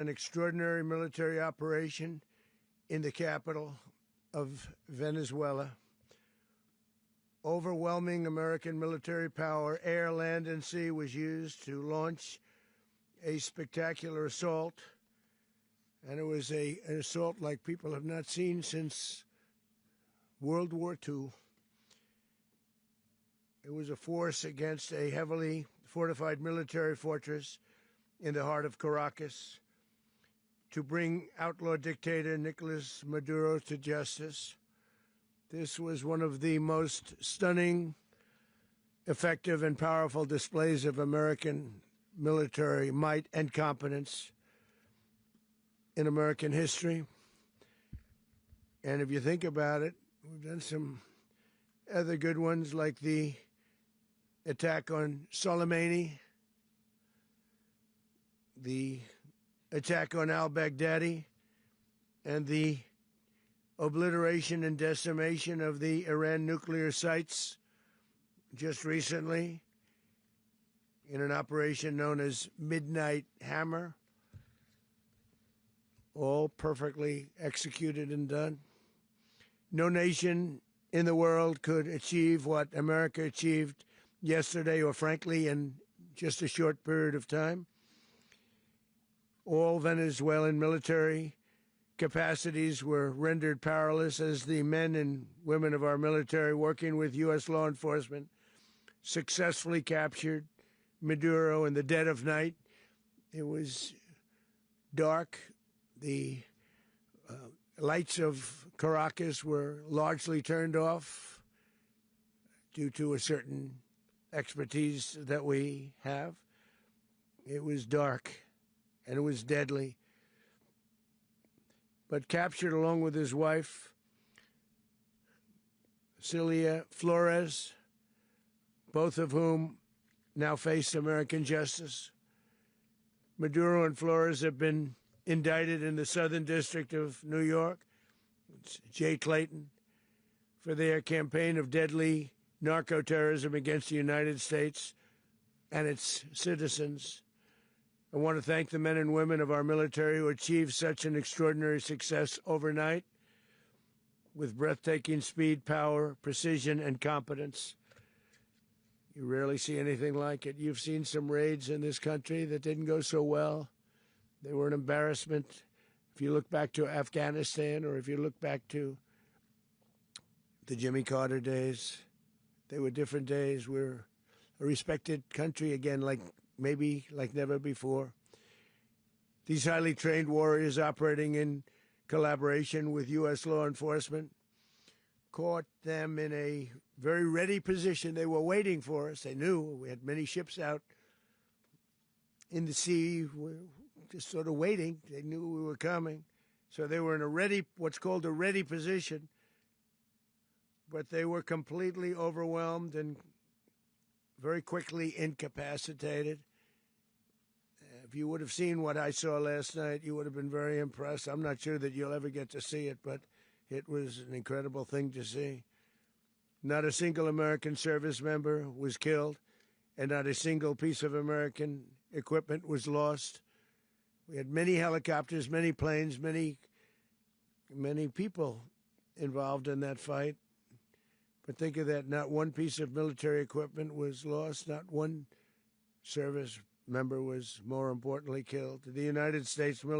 an extraordinary military operation in the capital of Venezuela. Overwhelming American military power, air, land, and sea, was used to launch a spectacular assault. And it was an assault like people have not seen since World War II. It was a force against a heavily fortified military fortress in the heart of Caracas to bring outlaw dictator Nicolas Maduro to justice. This was one of the most stunning, effective, and powerful displays of American military might and competence in American history. And if you think about it, we've done some other good ones, like the attack on Soleimani, the attack on al-Baghdadi, and the obliteration and decimation of the Iran nuclear sites just recently in an operation known as Midnight Hammer. All perfectly executed and done. No nation in the world could achieve what America achieved yesterday, or frankly, in just a short period of time. All Venezuelan military capacities were rendered powerless as the men and women of our military, working with U.S. law enforcement, successfully captured Maduro in the dead of night. It was dark. The lights of Caracas were largely turned off due to a certain expertise that we have. It was dark and it was deadly. But captured along with his wife, Celia Flores, both of whom now face American justice. Maduro and Flores have been indicted in the Southern District of New York, it's J. Clayton, for their campaign of deadly narco-terrorism against the United States and its citizens. I want to thank the men and women of our military who achieved such an extraordinary success overnight with breathtaking speed, power, precision, and competence. You rarely see anything like it. You've seen some raids in this country that didn't go so well. They were an embarrassment. If you look back to Afghanistan, or if you look back to the Jimmy Carter days, they were different days. We're a respected country again, maybe like never before. These highly trained warriors, operating in collaboration with U.S. law enforcement, caught them in a very ready position. They were waiting for us. They knew we had many ships out in the sea, just sort of waiting. They knew we were coming. So they were in what's called a ready position, but they were completely overwhelmed and very quickly incapacitated. If you would have seen what I saw last night, you would have been very impressed. I'm not sure that you'll ever get to see it, but it was an incredible thing to see. Not a single American service member was killed, and not a single piece of American equipment was lost. We had many helicopters, many planes, many people involved in that fight. But think of that, not one piece of military equipment was lost, not one service member was, more importantly, killed. The United States military